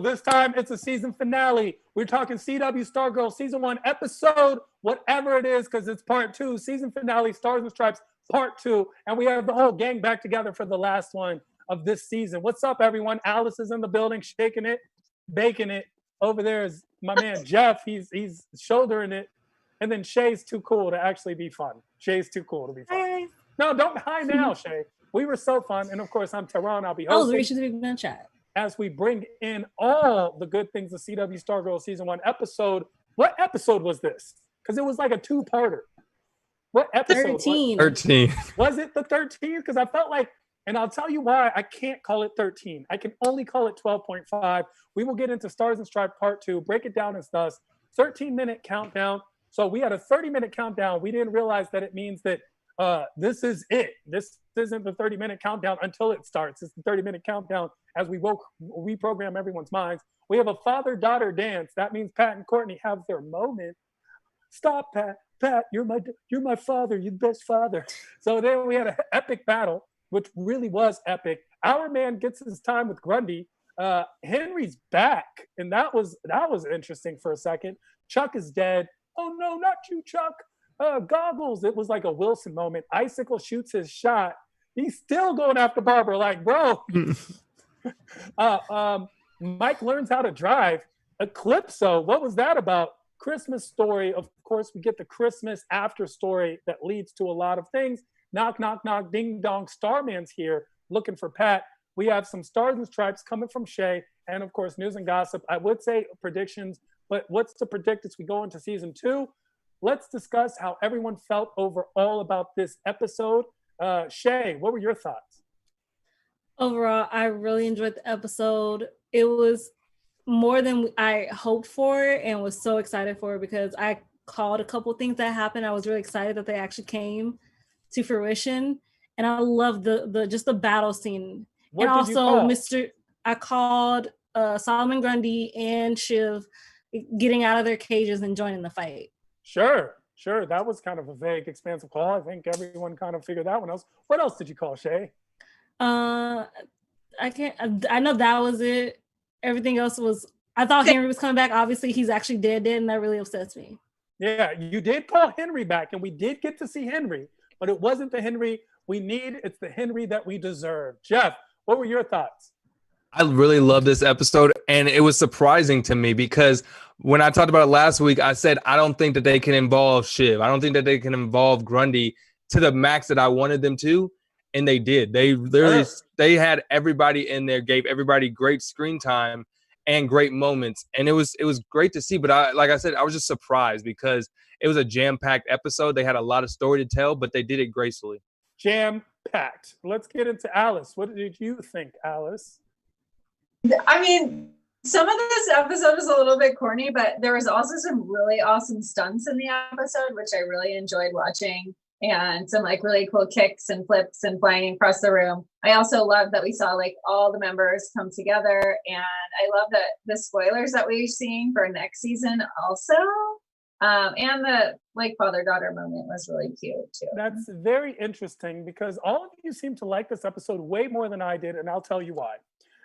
This time it's a season finale. We're talking CW StarGirl season 1 episode, whatever it is, because it's part 2. Season finale, Stars and Stripes part 2. And we have the whole gang back together for the last one of this season. What's up, everyone? Alice is in the building, shaking it, baking it. Over there is my man Jeff. He's shouldering it. And then Chae's too cool to actually be fun. Chae's too cool to be fun. Hi. No, don't hi now, Chae. We were so fun. And of course, I'm Tehran. I'll be Oh, hosting. we should be in chat. As we bring in all the good things of CW StarGirl season 1 episode. What episode was this? Because it was like a 2-parter. What episode? 13. 13. Was it the 13th? Because I felt like, and I'll tell you why I can't call it 13. I can only call it 12.5. We will get into Stars and Stripes part 2, break it down as thus. 13-minute countdown. So we had a 30-minute countdown. We didn't realize that it means that this is it. This isn't the 30-minute countdown until it starts. It's the 30-minute countdown as we reprogram everyone's minds. We have a father-daughter dance. That means Pat and Courtney have their moment. Stop, Pat. Pat, you're my father. You're the best father. So then we had an epic battle, which really was epic. Our man gets his time with Grundy. Henry's back, and that was interesting for a second. Chuck is dead. Oh no, not you, Chuck. Goggles. It was like a Wilson moment. Icicle shoots his shot. He's still going after Barbara, like, bro. Mike learns how to drive. Eclipso, what was that about? Christmas story. Of course, we get the Christmas after story that leads to a lot of things. Knock, knock, knock, ding dong. Starman's here looking for Pat. We have some Stars and Stripes coming from Chae, and of course, news and gossip. I would say predictions, but what's to predict as we go into season 2? Let's discuss how everyone felt overall about this episode. Chae, what were your thoughts? Overall, I really enjoyed the episode. It was more than I hoped for and was so excited for because I called a couple things that happened. I was really excited that they actually came to fruition. And I love the just the battle scene. What and did you also call? I called Solomon Grundy and Shiv getting out of their cages and joining the fight. Sure. That was kind of a vague, expansive call. I think everyone kind of figured that one out. What else did you call, Chae? I know that was it. Everything else was, I thought Henry was coming back. Obviously, he's actually dead, and that really upsets me. Yeah, you did call Henry back, and we did get to see Henry, but it wasn't the Henry we need. It's the Henry that we deserve. Jeff, what were your thoughts? I really love this episode, and it was surprising to me because when I talked about it last week, I said I don't think that they can involve Shiv. I don't think that they can involve Grundy to the max that I wanted them to, and they did. They literally they had everybody in there, gave everybody great screen time and great moments, and it was great to see. But like I said, I was just surprised because it was a jam-packed episode. They had a lot of story to tell, but they did it gracefully. Jam-packed. Let's get into Alice. What did you think, Alice? I mean, some of this episode is a little bit corny, but there was also some really awesome stunts in the episode, which I really enjoyed watching, and some like really cool kicks and flips and flying across the room. I also love that we saw like all the members come together, and I love that the spoilers that we've seen for next season also. And the like father-daughter moment was really cute too. That's very interesting because all of you seem to like this episode way more than I did, and I'll tell you why.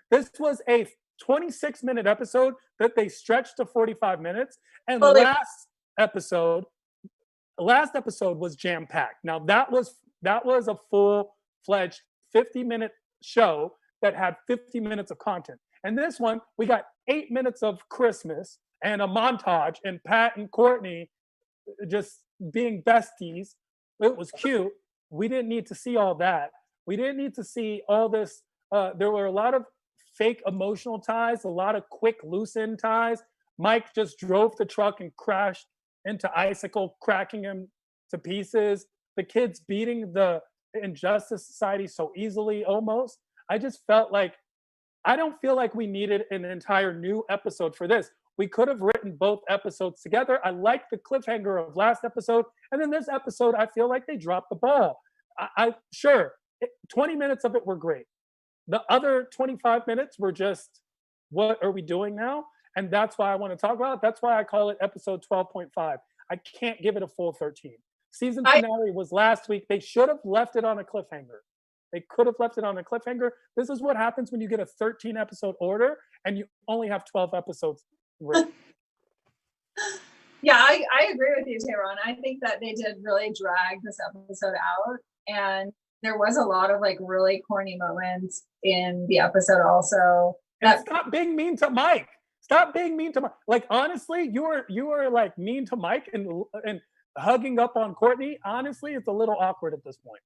This was a 26-minute episode that they stretched to 45 minutes. And last episode was jam-packed. Now that was a full-fledged 50-minute show that had 50 minutes of content. And this one, we got 8 minutes of Christmas and a montage and Pat and Courtney just being besties. It was cute. We didn't need to see all that. We didn't need to see all this. There were a lot of fake emotional ties, a lot of quick loose end ties. Mike just drove the truck and crashed into Icicle, cracking him to pieces. The kids beating the Injustice Society so easily almost. I just felt like, I don't feel like we needed an entire new episode for this. We could have written both episodes together. I liked the cliffhanger of last episode. And then this episode, I feel like they dropped the ball. 20 minutes of it were great. The other 25 minutes were just, what are we doing now? And that's why I want to talk about it. That's why I call it episode 12.5. I can't give it a full 13. Season finale was last week. They should have left it on a cliffhanger. They could have left it on a cliffhanger. This is what happens when you get a 13 episode order and you only have 12 episodes written. Yeah, I agree with you, Tehran. I think that they did really drag this episode out, and there was a lot of like really corny moments in the episode also. And stop being mean to Mike. Stop being mean to Mike. Like, honestly, you were like mean to Mike and hugging up on Courtney. Honestly, it's a little awkward at this point.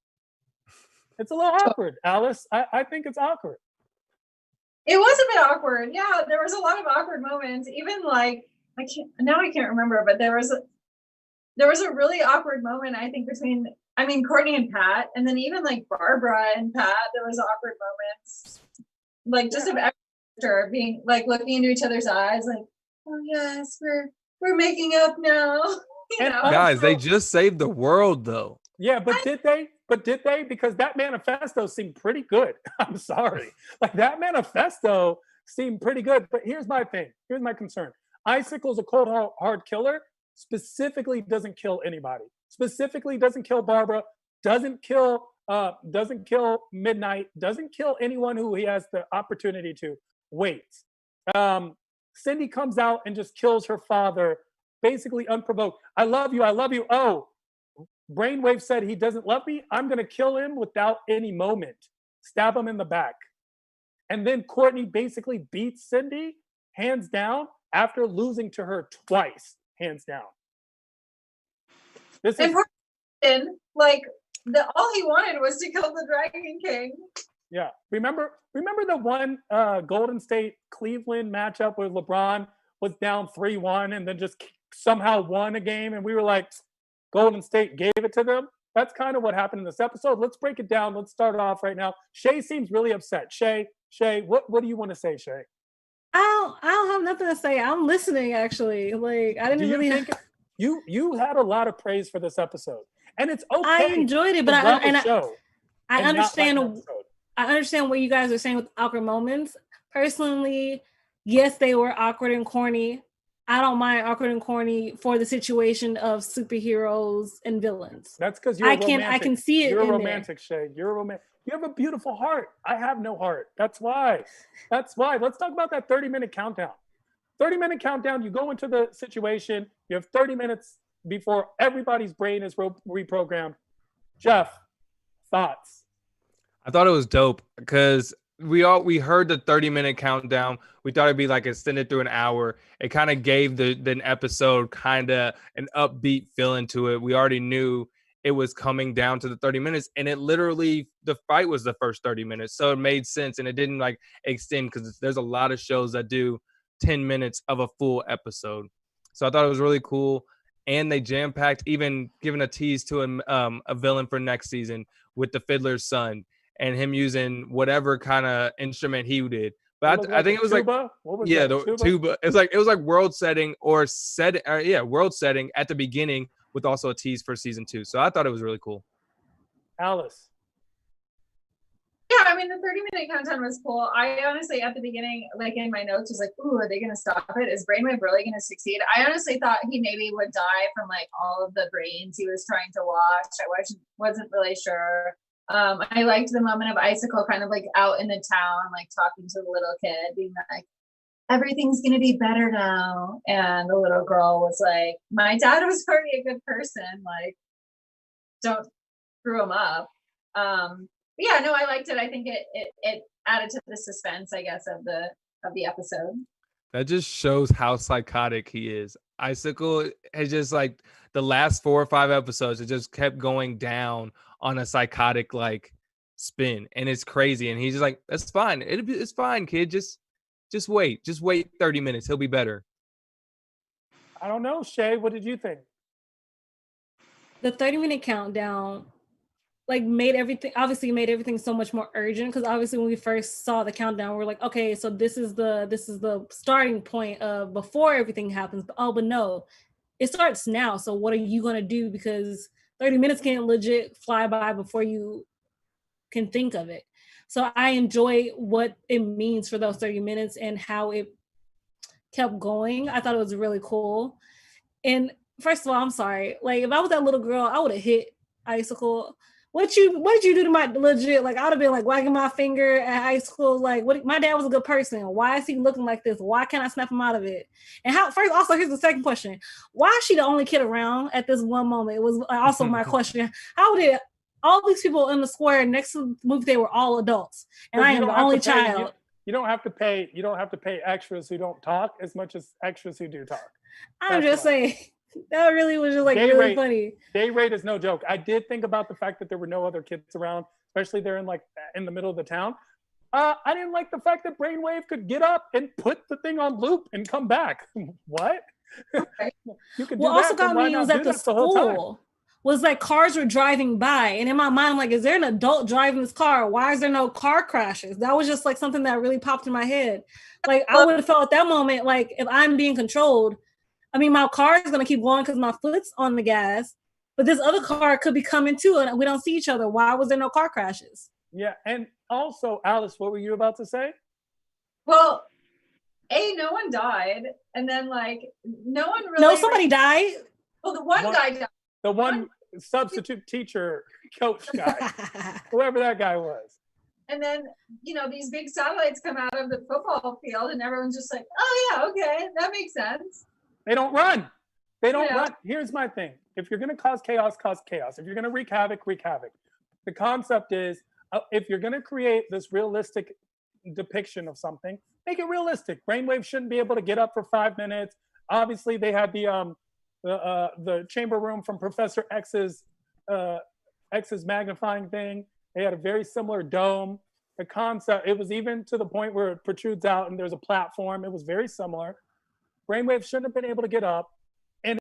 It's a little awkward, Alice. I think it's awkward. It was a bit awkward. Yeah, there was a lot of awkward moments. Even like I can't remember, but there was a really awkward moment, I think, between Courtney and Pat, and then even like Barbara and Pat, there was awkward moments. Like just of every being like looking into each other's eyes, like, oh yes, we're making up now. Guys, they just saved the world though. Yeah, but did they? Because that manifesto seemed pretty good. I'm sorry. Like, that manifesto seemed pretty good. But here's my thing. Here's my concern. Icicle's a cold hard killer. Specifically doesn't kill anybody. Specifically doesn't kill Barbara. Doesn't kill Midnight. Doesn't kill anyone who he has the opportunity to. Wait. Cindy comes out and just kills her father, basically unprovoked. I love you. Oh, Brainwave said he doesn't love me. I'm going to kill him without any moment. Stab him in the back. And then Courtney basically beats Cindy, hands down, after losing to her twice, hands down. This is like all he wanted was to kill the Dragon King. Yeah. Remember the one Golden State Cleveland matchup where LeBron was down 3-1 and then just somehow won a game, and we were like, Golden State gave it to them? That's kind of what happened in this episode. Let's break it down. Let's start off right now. Chae seems really upset. Chae, what do you want to say, Chae? I don't have nothing to say. I'm listening, actually. Like, I didn't really think you had a lot of praise for this episode, and it's okay. I enjoyed it, but I understand. I understand what you guys are saying with awkward moments. Personally, yes, they were awkward and corny. I don't mind awkward and corny for the situation of superheroes and villains. That's because you're romantic. I can see it. You're romantic, Chae. You're a romantic. You have a beautiful heart. I have no heart. That's why. Let's talk about that 30-minute countdown. 30-minute countdown. You go into the situation. You have 30 minutes before everybody's brain is reprogrammed. Jeff, thoughts? I thought it was dope because we heard the 30-minute countdown. We thought it'd be like extended through an hour. It kind of gave the episode kind of an upbeat feeling to it. We already knew it was coming down to the 30 minutes, and it literally, the fight was the first 30 minutes. So it made sense, and it didn't like extend because there's a lot of shows that do 10 minutes of a full episode. So I thought it was really cool. And they jam-packed, even giving a tease to a villain for next season with the Fiddler's son and him using whatever kind of instrument he did. But I think it was tuba? The tuba. It was like world setting world setting at the beginning with also a tease for season 2. So I thought it was really cool. Alice. Yeah, I mean, the 30-minute countdown was cool. I honestly, at the beginning, like in my notes, was like, ooh, are they going to stop it? Is Brainwave really going to succeed? I honestly thought he maybe would die from like all of the brains he was trying to wash. I wasn't really sure. I liked the moment of Icicle kind of like out in the town, like talking to the little kid, being like, everything's going to be better now. And the little girl was like, my dad was already a good person. Like, don't screw him up. Yeah, no, I liked it. I think it added to the suspense, I guess, of the episode. That just shows how psychotic he is. Icicle has just like the last 4 or 5 episodes, it just kept going down on a psychotic like spin, and it's crazy. And he's just like, "That's fine. It's fine, kid. Just wait. Just wait 30 minutes. He'll be better." I don't know, Chae. What did you think? The 30-minute countdown like made everything so much more urgent, because obviously when we first saw the countdown, we're like, okay, so this is the starting point of before everything happens. But no, it starts now. So what are you gonna do? Because 30 minutes can't legit fly by before you can think of it. So I enjoy what it means for those 30 minutes and how it kept going. I thought it was really cool. And first of all, I'm sorry. Like, if I was that little girl, I would have hit Icicle. what did you do to my legit? Like, I would have been like wagging my finger at Icicle. Like, what? My dad was a good person. Why is he looking like this? Why can't I snap him out of it? And how? First, also, here's the second question: why is she the only kid around at this one moment? It was also my question. How did all these people in the square next to the movie they were all adults, and I am the only child? You don't have to pay. You don't have to pay extras who don't talk as much as extras who do talk. I'm just saying. That really was just like really funny. Day rate is no joke. I did think about the fact that there were no other kids around, especially they're in the middle of the town. I didn't like the fact that Brainwave could get up and put the thing on loop and come back. What? You could do that. Also got me was at the school. Was like cars were driving by, and in my mind, I'm like, is there an adult driving this car? Why is there no car crashes? That was just like something that really popped in my head. Like I would have felt at that moment, like if I'm being controlled. I mean, my car is going to keep going because my foot's on the gas, but this other car could be coming too, and we don't see each other. Why was there no car crashes? Yeah, and also, Alice, what were you about to say? Well, no one died, and then like no one really. No, somebody died. Well, the one guy died. The one substitute teacher coach guy, whoever that guy was. And then these big satellites come out of the football field, and everyone's just like, "Oh yeah, okay, that makes sense." They don't run. They don't run. Here's my thing. If you're going to cause chaos, cause chaos. If you're going to wreak havoc, wreak havoc. The concept is, if you're going to create this realistic depiction of something, make it realistic. Brainwave shouldn't be able to get up for 5 minutes. Obviously, they had the chamber room from Professor X's magnifying thing. They had a very similar dome. The concept, it was even to the point where it protrudes out and there's a platform. It was very similar. Brainwave shouldn't have been able to get up. And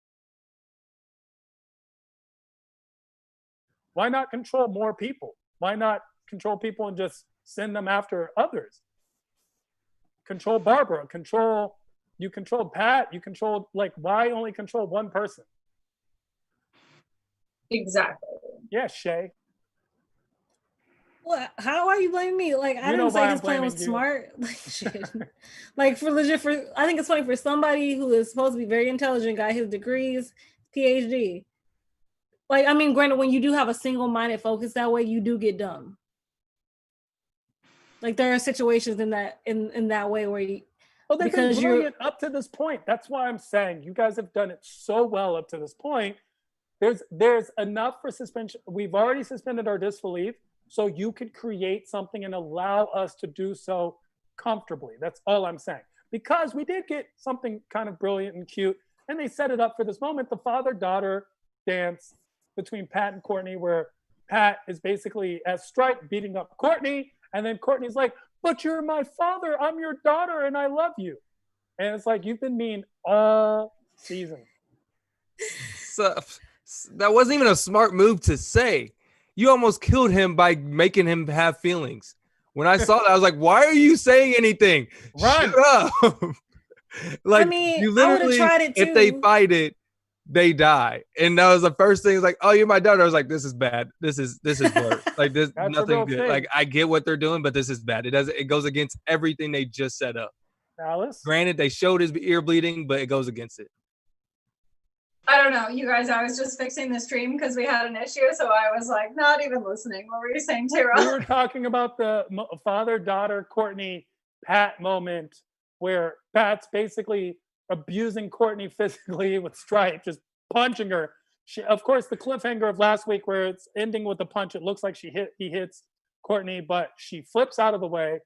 why not control more people? Why not control people and just send them after others? Control Barbara, you controlled Pat, you controlled, why only control one person? Exactly. Yeah, Chae. What? How are you blaming me? Like, I didn't say his plan was smart. Like, shit. Like, I think it's funny for somebody who is supposed to be very intelligent, got his degrees, PhD. Like, I mean, granted, when you do have a single-minded focus that way, you do get dumb. Like, there are situations in that way where you. Well, they've been brilliant up to this point. That's why I'm saying you guys have done it so well up to this point. There's enough for suspension. We've already suspended our disbelief. So you could create something and allow us to do so comfortably. That's all I'm saying. Because we did get something kind of brilliant and cute, and they set it up for this moment, the father-daughter dance between Pat and Courtney, where Pat is basically as S.T.R.I.P.E beating up Courtney, and then Courtney's like, but you're my father, I'm your daughter, and I love you. And it's like, you've been mean all season. So, that wasn't even a smart move to say. You almost killed him by making him have feelings. When I saw that, I was like, why are you saying anything? Run. Shut up. Like, I mean, you literally, tried it too. If they fight it, they die. And that was the first thing. It's like, oh, you're my daughter. I was like, this is bad. This is worse. Like, this nothing good. Thing. Like, I get what they're doing, but this is bad. It goes against everything they just set up. Alice? Granted, they showed his ear bleeding, but it goes against it. I don't know, you guys, I was just fixing the stream because we had an issue, so I was like, not even listening. What were you saying, Tehran? We were talking about the father-daughter Courtney Pat moment where Pat's basically abusing Courtney physically with S.T.R.I.P.E, just punching her. Of course, the cliffhanger of last week where it's ending with a punch, it looks like he hits Courtney, but she flips out of the way,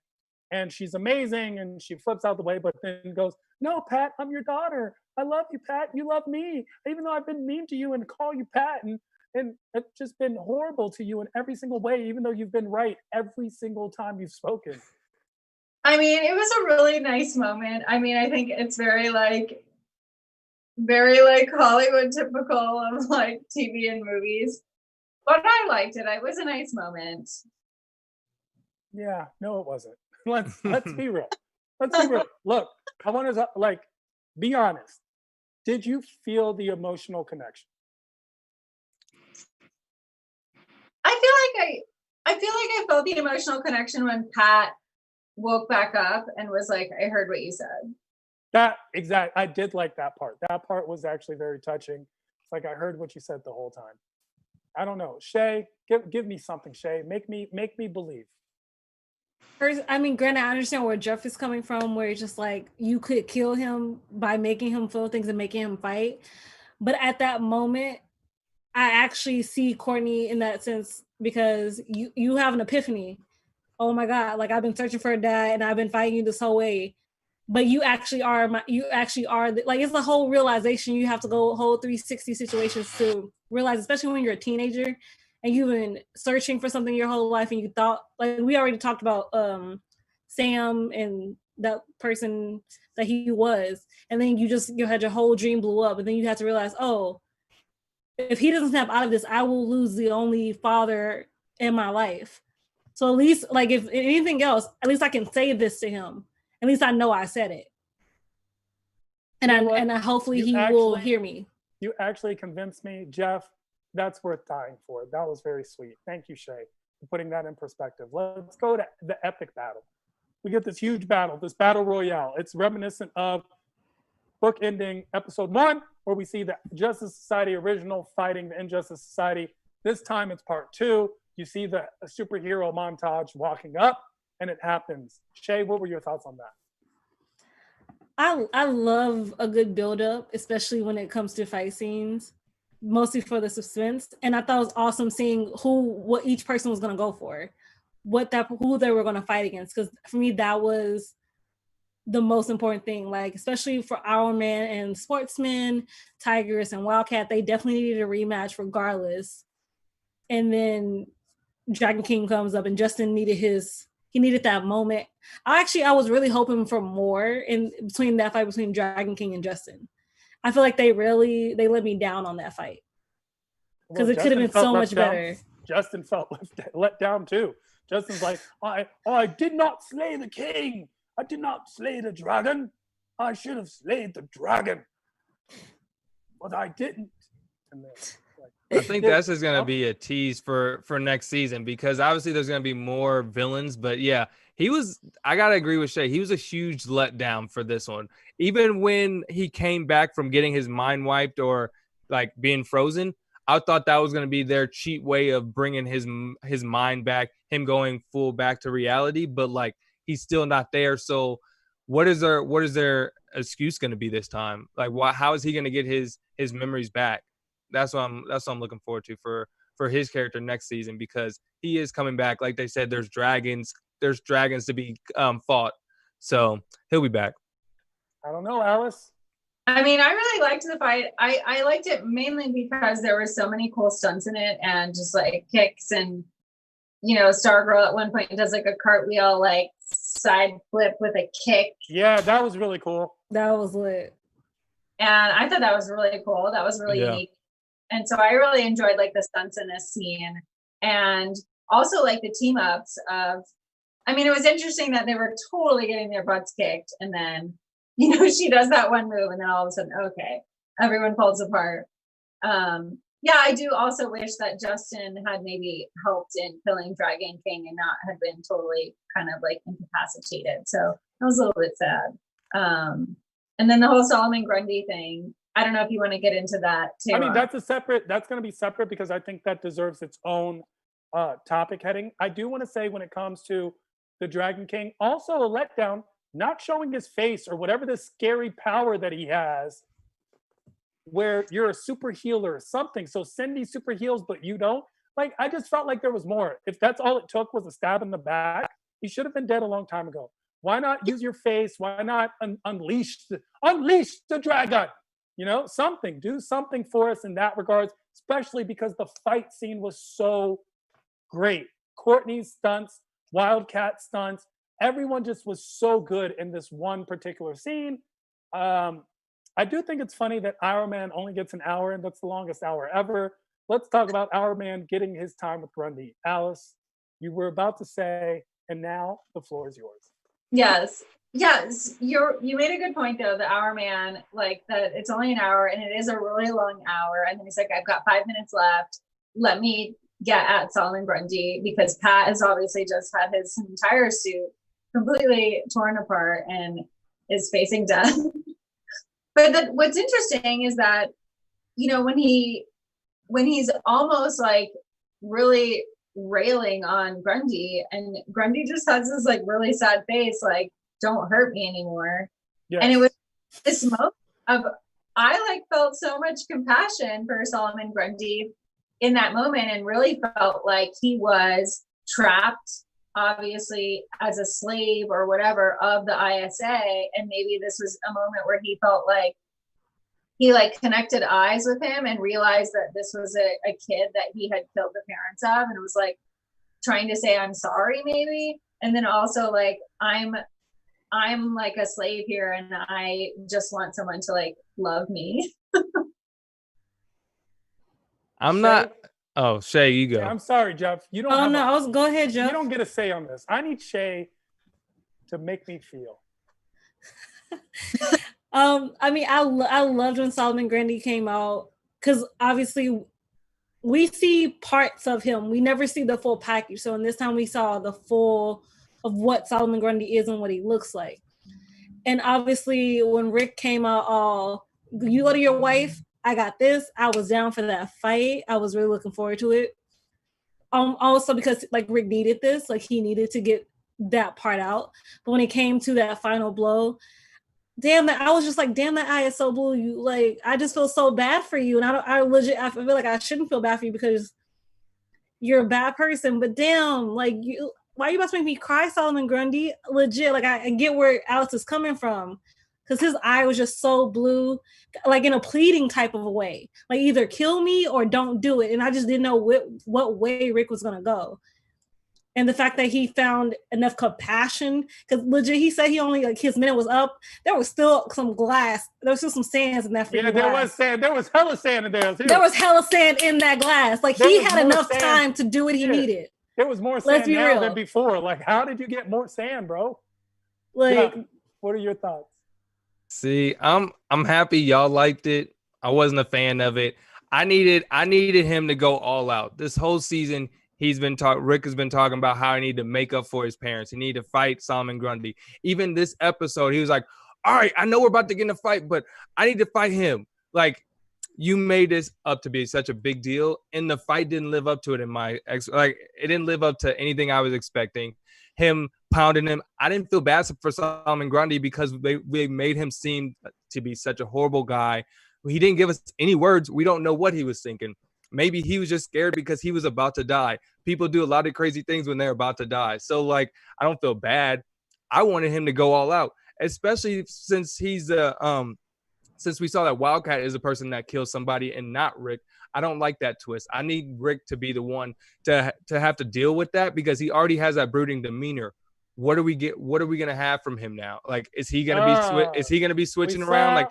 and she's amazing, and she flips out of the way, but then goes, no, Pat, I'm your daughter. I love you, Pat. You love me. Even though I've been mean to you and call you Pat and it's just been horrible to you in every single way, even though you've been right every single time you've spoken. I mean, it was a really nice moment. I mean, I think it's very Hollywood typical of like TV and movies. But I liked it. It was a nice moment. Yeah, no, it wasn't. Let's be real. Let's be real. Look, I want to be honest. Did you feel the emotional connection? I feel like I felt the emotional connection when Pat woke back up and was like, I heard what you said. I did like that part. That part was actually very touching. It's like I heard what you said the whole time. I don't know. Chae, give me something, Chae. Make me believe. First, I mean, granted, I understand where Jeff is coming from, where it's just like you could kill him by making him feel things and making him fight. But at that moment, I actually see Courtney in that sense because you have an epiphany. Oh my God, like I've been searching for a dad and I've been fighting you this whole way. But you actually are like it's the whole realization. You have to go whole 360 situations to realize, especially when you're a teenager and you've been searching for something your whole life and you thought, like we already talked about Sam and that person that he was, and then you had your whole dream blew up, and then you have to realize, oh, if he doesn't snap out of this, I will lose the only father in my life. So at least, like, if anything else, at least I can say this to him. At least I know I said it. And I hopefully he will hear me. You actually convinced me, Jeff. That's worth dying for. That was very sweet. Thank you, Chae, for putting that in perspective. Let's go to the epic battle. We get this huge battle, this battle royale. It's reminiscent of book ending episode 1, where we see the Justice Society original fighting the Injustice Society. This time it's part 2. You see the superhero montage walking up, and it happens. Chae, what were your thoughts on that? I love a good build-up, especially when it comes to fight scenes, mostly for the suspense. And I thought it was awesome seeing what each person was going to go for, who they were going to fight against. Because for me, that was the most important thing. Like, especially for Our Man and Sportsman, Tigers and Wildcat, they definitely needed a rematch regardless. And then Dragon King comes up, and Justin needed that moment. I was really hoping for more in between that fight between Dragon King and Justin. I feel like they let me down on that fight because it could have been so much better. Justin felt let down too. Justin's like, I did not slay the king. I did not slay the dragon. I should have slayed the dragon, but I didn't. And then, I think that's just going to be a tease for next season, because obviously there's going to be more villains. But yeah, I got to agree with Chae. He was a huge letdown for this one. Even when he came back from getting his mind wiped or like being frozen, I thought that was going to be their cheap way of bringing his mind back, him going full back to reality. But like, he's still not there. So what is their excuse going to be this time? Like, how is he going to get his memories back? That's what I'm looking forward to for his character next season, because he is coming back. Like they said, there's dragons to be fought, so he'll be back. I don't know, Alice. I mean, I really liked the fight. I liked it mainly because there were so many cool stunts in it, and just like kicks, and Stargirl at one point does like a cartwheel, like side flip with a kick. Yeah, that was really cool. That was lit. And I thought that was really cool. That was really unique. And so I really enjoyed like the stunts in this scene, and also like the team ups of, I mean, it was interesting that they were totally getting their butts kicked, and then, she does that one move, and then all of a sudden, okay, everyone falls apart. Yeah, I do also wish that Justin had maybe helped in killing Dragon King and not had been totally kind of like incapacitated. So that was a little bit sad. And then the whole Solomon Grundy thing, I don't know if you want to get into that too. I mean, that's going to be separate, because I think that deserves its own topic heading. I do want to say, when it comes to the Dragon King, also a letdown, not showing his face or whatever this scary power that he has, where you're a super healer or something. So Cindy super heals, but you don't. Like, I just felt like there was more. If that's all it took was a stab in the back, he should have been dead a long time ago. Why not use your face? Why not unleash the dragon? Something. Do something for us in that regards, especially because the fight scene was so great. Courtney's stunts, Wildcat stunts, everyone just was so good in this one particular scene. I do think it's funny that Our Man only gets an hour, and that's the longest hour ever. Let's talk about Our Man getting his time with Grundy. Alice, you were about to say, and now the floor is yours. Yes. You made a good point though, the Our Man, like that it's only an hour and it is a really long hour. And then he's like, I've got 5 minutes left. Let me get at Solomon Grundy, because Pat has obviously just had his entire suit completely torn apart and is facing death. But what's interesting is that, when he when he's almost like really railing on Grundy, and Grundy just has this like really sad face, like, don't hurt me anymore. Yes. And it was this moment of, I like felt so much compassion for Solomon Grundy in that moment, and really felt like he was trapped, obviously, as a slave or whatever of the ISA. And maybe this was a moment where he felt like he like connected eyes with him and realized that this was a kid that he had killed the parents of, and it was like trying to say, I'm sorry, maybe. And then also like, I'm like a slave here, and I just want someone to like love me. I'm not. Oh, Chae, you go. Yeah, I'm sorry, Jeff. You don't. Oh no, go ahead, Jeff. You don't get a say on this. I need Chae to make me feel. I mean, I loved when Solomon Grundy came out, because obviously we see parts of him. We never see the full package. So in this time we saw the full of what Solomon Grundy is and what he looks like. And obviously when Rick came out, all, you go to your wife, I got this. I was down for that fight. I was really looking forward to it. Also because like Rick needed this, like he needed to get that part out. But when it came to that final blow, damn that, I was just like, damn, that eye is so blue. You like, I just feel so bad for you. And I feel like I shouldn't feel bad for you because you're a bad person, but damn, like you, why are you about to make me cry, Solomon Grundy? Legit, like I get where Alex is coming from, because his eye was just so blue, like in a pleading type of a way, like either kill me or don't do it. And I just didn't know what way Rick was gonna go. And the fact that he found enough compassion, because legit, he said he only, like, his minute was up. There was still some glass. There was still some sands in that freaking glass. There was sand. There was hella sand in there, too. There was hella sand in that glass. Like, he had enough time to do what he needed. There was more sand now than before. Like, how did you get more sand, bro? Like, what are your thoughts? See, I'm happy y'all liked it. I wasn't a fan of it. I needed him to go all out. This whole season, Rick has been talking about how he needed to make up for his parents. He needed to fight Solomon Grundy. Even this episode, he was like, all right, I know we're about to get in a fight, but I need to fight him. Like, you made this up to be such a big deal, and the fight didn't live up to it it didn't live up to anything I was expecting. Him pounding him. I didn't feel bad for Solomon Grundy because they made him seem to be such a horrible guy. He didn't give us any words. We don't know what he was thinking. Maybe he was just scared because he was about to die. People do a lot of crazy things when they're about to die. So, like, I don't feel bad. I wanted him to go all out, especially since since we saw that Wildcat is a person that kills somebody and not Rick. I don't like that twist. I need Rick to be the one to have to deal with that because he already has that brooding demeanor. What are we gonna have from him now? Like, is he gonna be switching around? Like,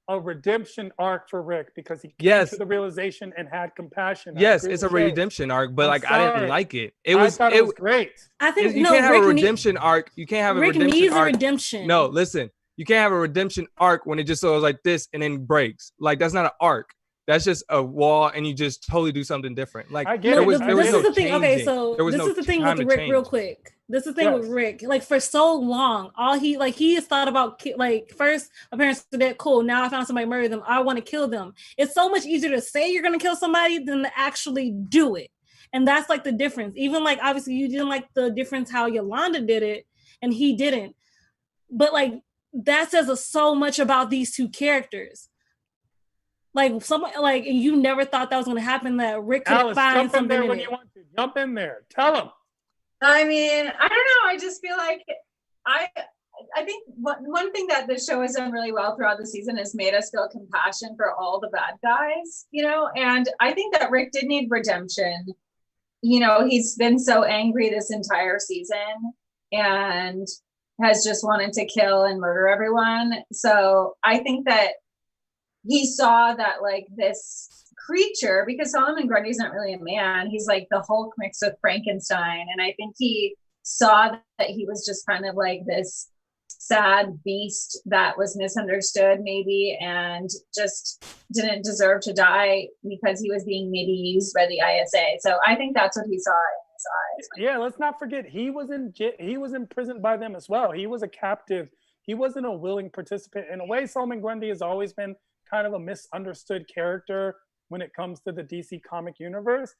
a redemption arc for Rick because he came to the realization and had compassion. Yes, it's a redemption arc, but I didn't like it. I thought it was great. I think you can't have a redemption arc. You can't have a redemption arc. Rick needs a redemption. No, listen. You can't have a redemption arc when it just goes like this and then breaks. Like, that's not an arc. That's just a wall, and you just totally do something different. Like, this is the thing. Okay, so this is the thing with Rick, real quick. This is the thing with Rick. Like, for so long, all he has thought about, like, first, my parents are dead, cool. Now I found somebody murder them. I want to kill them. It's so much easier to say you're gonna kill somebody than to actually do it. And that's like the difference. Even like, obviously, you didn't like the difference how Yolanda did it, and he didn't. But like, that says so much about these two characters. Like, someone, like, you never thought that was going to happen, that Rick could find something there when you want to. Jump in there. Tell him. I mean, I don't know. I just feel like I think one thing that the show has done really well throughout the season is made us feel compassion for all the bad guys, you know? And I think that Rick did need redemption. You know, he's been so angry this entire season and has just wanted to kill and murder everyone. So I think that he saw that, like, this creature, because Solomon Grundy's not really a man, he's like the Hulk mixed with Frankenstein, and I think he saw that he was just kind of like this sad beast that was misunderstood maybe and just didn't deserve to die because he was being maybe used by the ISA. So I think that's what he saw in his eyes. Yeah, let's not forget he was imprisoned by them as well. He was a captive. He wasn't a willing participant. In a way, Solomon Grundy has always been kind of a misunderstood character when it comes to the DC comic universe.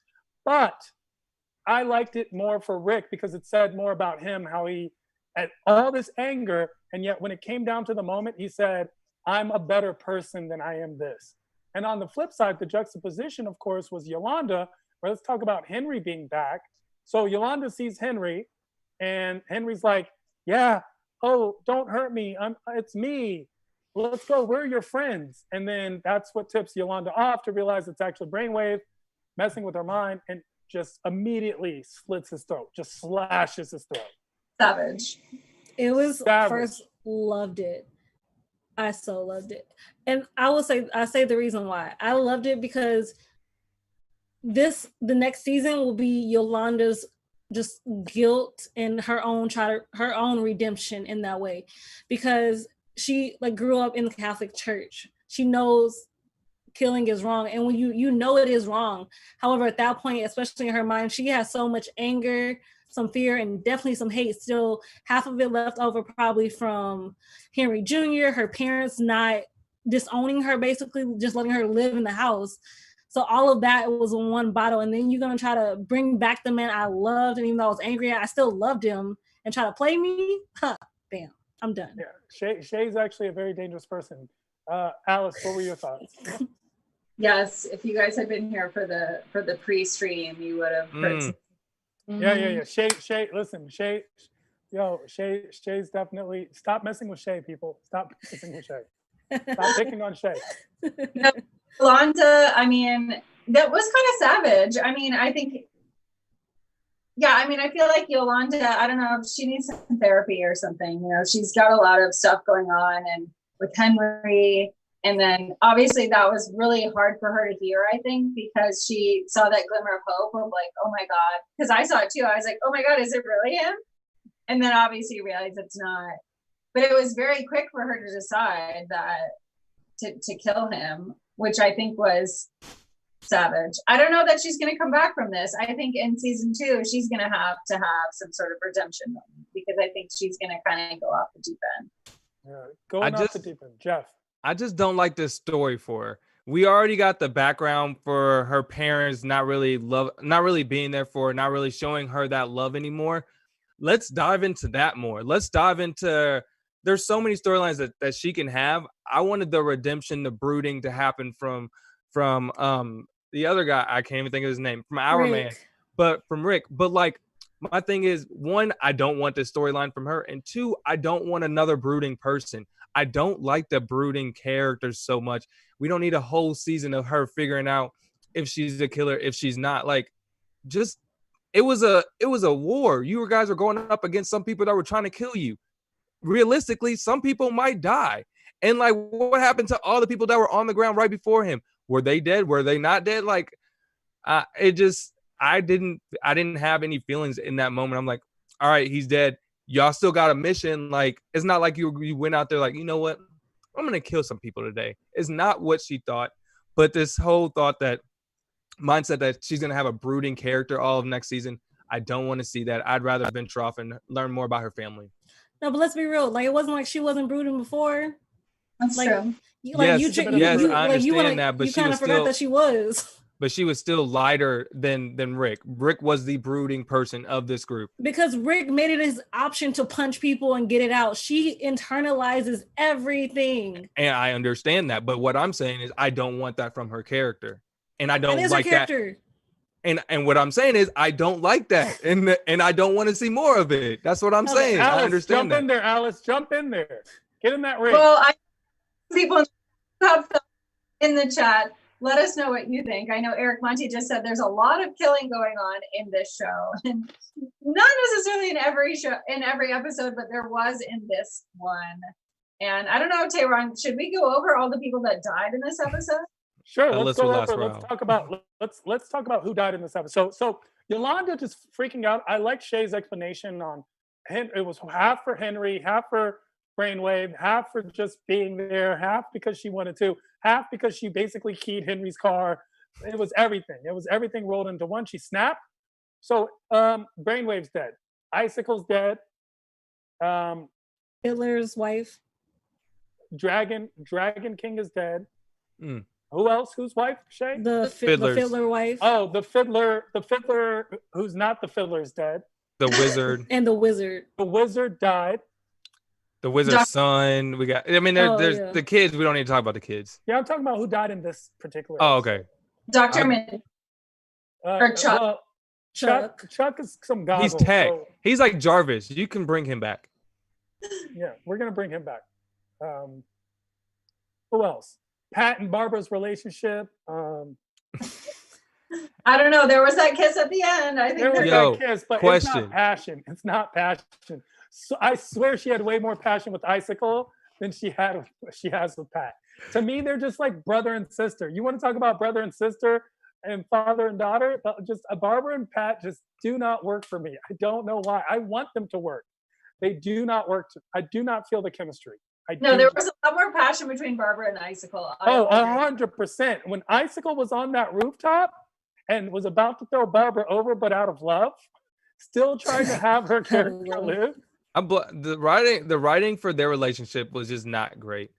But I liked it more for Rick because it said more about him, how he had all this anger, and yet when it came down to the moment, he said, I'm a better person than I am this. And on the flip side, the juxtaposition, of course, was Yolanda, where let's talk about Henry being back. So Yolanda sees Henry, and Henry's like, yeah, oh, don't hurt me. It's me. Let's go. We're your friends. And then that's what tips Yolanda off to realize it's actually Brainwave messing with her mind, and just immediately slits his throat, just slashes his throat. Savage. It was Savage. First, loved it. I so loved it. And I say the reason why. I loved it because the next season will be Yolanda's just guilt and her own redemption in that way. Because she like grew up in the Catholic Church. She knows killing is wrong. And when you know it is wrong. However, at that point, especially in her mind, she has so much anger, some fear, and definitely some hate. Still, half of it left over probably from Henry Jr., her parents not disowning her, basically just letting her live in the house. So all of that was in one bottle. And then you're going to try to bring back the man I loved. And even though I was angry, I still loved him, and try to play me? Huh, bam, I'm done. Yeah, Chae's actually a very dangerous person. Alice, what were your thoughts? Yes, if you guys had been here for the pre-stream, you would have heard. Yeah. Chae, listen, Chae's definitely, stop messing with Chae, people. Stop messing with Chae. Stop picking on Chae. Yolanda, I mean, that was kind of savage. I mean, I think, I feel like Yolanda, I don't know, she needs some therapy or something. You know, she's got a lot of stuff going on, and with Henry. And then obviously that was really hard for her to hear, I think, because she saw that glimmer of hope of like, oh my God, because I saw it too. I was like, oh my God, is it really him? And then obviously you realize it's not. But it was very quick for her to decide that to kill him, which I think was savage. I don't know that she's going to come back from this. I think in season 2, she's going to have some sort of redemption moment, because I think she's going to kind of go off the deep end. Yeah, going off the deep end. Jeff. I just don't like this story for her. We already got the background for her parents not really being there for her, not really showing her that love anymore. Let's dive into that more. Let's dive into, there's so many storylines that she can have. I wanted the redemption, the brooding to happen from the other guy, I can't even think of his name, from Our Man, but from Rick. But like, my thing is, 1, I don't want this storyline from her, and 2, I don't want another brooding person. I don't like the brooding characters so much. We don't need a whole season of her figuring out if she's a killer, if she's not. Like, just it was a war. You guys were going up against some people that were trying to kill you. Realistically, some people might die. And like, what happened to all the people that were on the ground right before him? Were they dead? Were they not dead? Like, I didn't have any feelings in that moment. I'm like, all right, he's dead. Y'all still got a mission. Like, it's not like you went out there like, you know what? I'm going to kill some people today. It's not what she thought. But this whole mindset that she's going to have a brooding character all of next season, I don't want to see that. I'd rather venture off and learn more about her family. No, but let's be real. Like, it wasn't like she wasn't brooding before. That's like, true. Yes, I understand that, but you kind of forgot that she was. But she was still lighter than Rick. Rick was the brooding person of this group. Because Rick made it his option to punch people and get it out. She internalizes everything. And I understand that. But what I'm saying is I don't want that from her character. And I don't like that. And what I'm saying is I don't like that. And I don't want to see more of it. That's what I'm saying. Alice, I understand jump in there, Alice. Jump in there. Get in that ring. Well, people have in the chat. Let us know what you think. I know Eric Monty just said there's a lot of killing going on in this show, and not necessarily in every show, in every episode, but there was in this one. And I don't know, Tehran, should we go over all the people that died in this episode? Sure, let's go over. Let's talk about who died in this episode. So Yolanda just freaking out. I like Chae's explanation on it was half for Henry, half for Brainwave, half for just being there, half because she wanted to, half because she basically keyed Henry's car. It was everything. It was everything rolled into one. She snapped. So Brainwave's dead. Icicle's dead. Hitler's wife. Dragon King is dead. Who else? Whose wife, Chae? The Fiddlers. fiddler wife. Oh, the fiddler who's not the fiddler is dead. The wizard. And the wizard. The wizard died. The wizard's son. We got. I mean, there's the kids. We don't need to talk about the kids. Yeah, I'm talking about who died in this particular. Oh, okay. Dr. Min. Or Chuck. Well, Chuck is some goggles. He's tech. So, He's like Jarvis. You can bring him back. yeah, we're gonna bring him back. Who else? Pat and Barbara's relationship. I don't know. There was that kiss at the end. I think There was Yo, that kiss, but question. it's not passion. It's not passion. So I swear she had way more passion with Icicle than she has with Pat. To me, they're just like brother and sister. You want to talk about brother and sister and father and daughter? Just Barbara and Pat just do not work for me. I don't know why. I want them to work. They do not work. I do not feel the chemistry. There was a lot more passion between Barbara and Icicle. Oh, 100%. When Icicle was on that rooftop and was about to throw Barbara over, but out of love, still trying to have her character live. The writing for their relationship was just not great.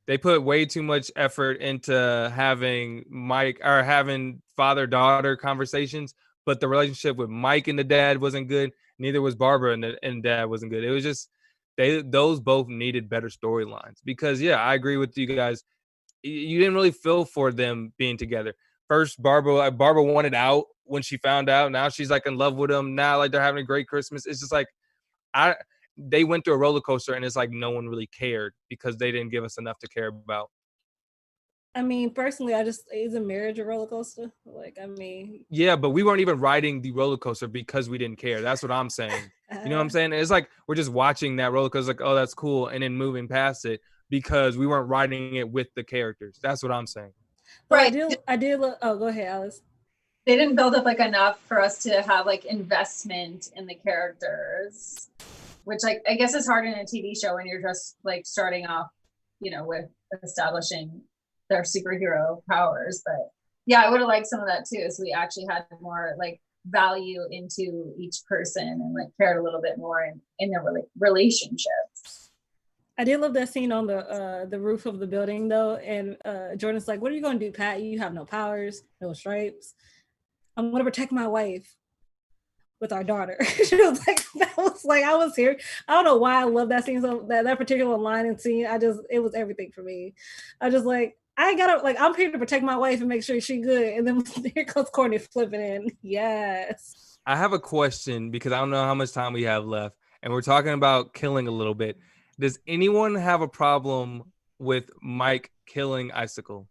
They put way too much effort into having father-daughter conversations, but the relationship with Mike and the dad wasn't good. Neither was Barbara and dad wasn't good. It was just those both needed better storylines because I agree with you guys. You didn't really feel for them being together. First, Barbara wanted out when she found out. Now she's like in love with him. Now like they're having a great Christmas. It's just like they went through a roller coaster and it's like no one really cared because they didn't give us enough to care about. I mean, personally, is a marriage a roller coaster? Yeah, but we weren't even riding the roller coaster because we didn't care. That's what I'm saying. You know what I'm saying? It's like we're just watching that roller coaster, like, oh, that's cool, and then moving past it because we weren't riding it with the characters. That's what I'm saying. Right. I did. Oh, go ahead, Alice. They didn't build up like enough for us to have like investment in the characters, which like I guess is hard in a TV show when you're just like starting off, with establishing their superhero powers. But yeah, I would have liked some of that too. So we actually had more like value into each person and like cared a little bit more in their relationships. I did love that scene on the roof of the building though. And Jordan's like, what are you going to do, Pat? You have no powers, no stripes. I'm going to protect my wife with our daughter. She was like, I was here. I don't know why I love that scene. So that particular line and scene, it was everything for me. I just like, I'm here to protect my wife and make sure she's good. And then here comes Courtney flipping in. Yes. I have a question because I don't know how much time we have left. And we're talking about killing a little bit. Does anyone have a problem with Mike killing Icicle?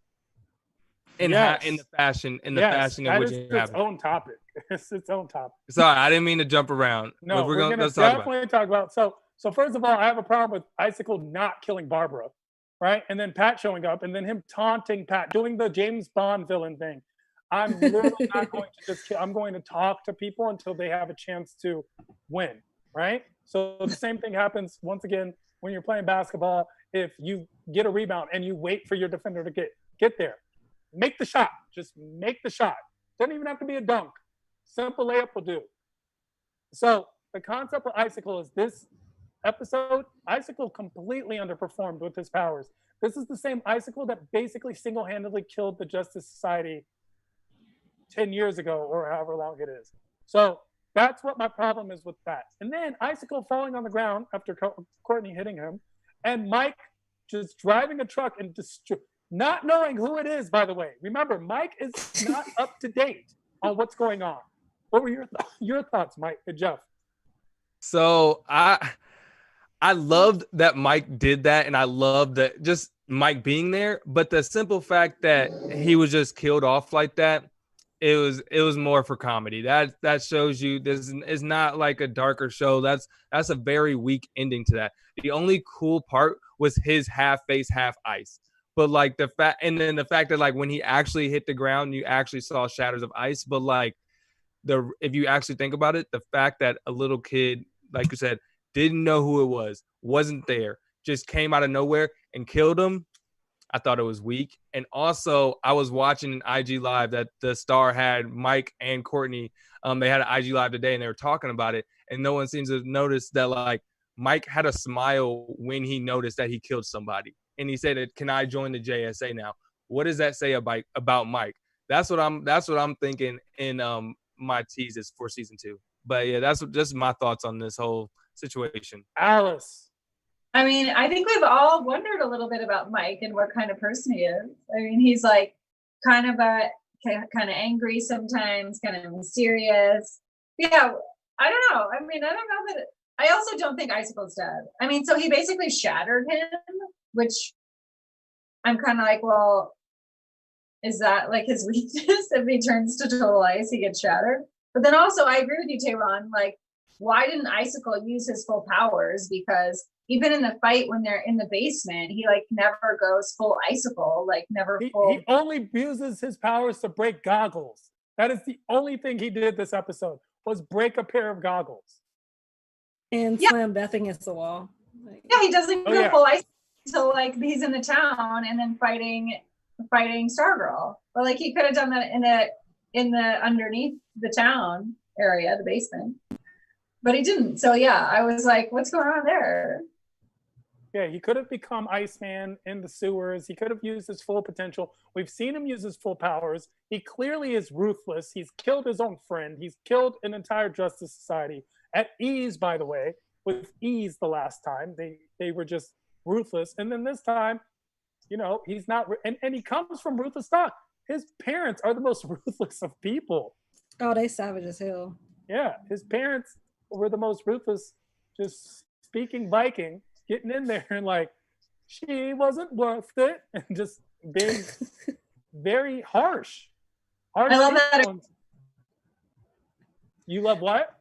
In the fashion of which it happened. It's its own topic. It's its own topic. Sorry, I didn't mean to jump around. No, we're going to definitely talk about. So first of all, I have a problem with Icicle not killing Barbara, right? And then Pat showing up, and then him taunting Pat, doing the James Bond villain thing. I'm literally not going to just kill. I'm going to talk to people until they have a chance to win, right? So the same thing happens once again when you're playing basketball. If you get a rebound and you wait for your defender to get there, make the shot. Just make the shot. Doesn't even have to be a dunk. Simple layup will do. So the concept of Icicle is this episode, Icicle completely underperformed with his powers. This is the same Icicle that basically single-handedly killed the Justice Society 10 years ago or however long it is. So that's what my problem is with that. And then Icicle falling on the ground after Courtney hitting him, and Mike just driving a truck and not knowing who it is, by the way. Remember, Mike is not up to date on what's going on. What were your thoughts, Mike and Jeff? So I loved that Mike did that, and I loved that just Mike being there. But the simple fact that he was just killed off like that, it was more for comedy. That shows you this is not like a darker show. That's a very weak ending to that. The only cool part was his half face, half ice. But like the fact that like when he actually hit the ground, you actually saw shadows of ice. But like if you actually think about it, the fact that a little kid, like you said, didn't know who it was, wasn't there, just came out of nowhere and killed him, I thought it was weak. And also, I was watching an IG Live that the Star had Mike and Courtney. They had an IG Live today, and they were talking about it. And no one seems to notice that, like, Mike had a smile when he noticed that he killed somebody. And he said, "Can I join the JSA now?" What does that say about Mike? That's what I'm thinking in my teases for season 2. But yeah, that's just my thoughts on this whole situation. Alice. I mean, I think we've all wondered a little bit about Mike and what kind of person he is. I mean, he's like kind of angry sometimes, kind of mysterious. Yeah, I don't know. I mean, I don't know that. I also don't think Icicle's dead. I mean, so he basically shattered him, which I'm kind of like, well, is that like his weakness? If he turns to total ice, he gets shattered. But then also, I agree with you, Tehran. Like, why didn't Icicle use his full powers? Because even in the fight when they're in the basement, he like never goes full Icicle, like never full. He only uses his powers to break goggles. That is the only thing he did this episode, was break a pair of goggles. And slam Beth against the wall. Yeah, he doesn't go full Icicle until like he's in the town and then fighting StarGirl. But like he could have done that in the underneath the town area, the basement. But he didn't. So yeah, I was like, what's going on there? Yeah, he could have become Iceman in the sewers. He could have used his full potential. We've seen him use his full powers. He clearly is ruthless. He's killed his own friend. He's killed an entire Justice Society. At ease, by the way, with ease the last time. They were just ruthless. And then this time, you know, he's not, and he comes from ruthless stock. His parents are the most ruthless of people. Oh, they savage as hell. Yeah, his parents were the most ruthless, just speaking Viking, getting in there and like, she wasn't worth it, and just being very harsh. I love that. You love what?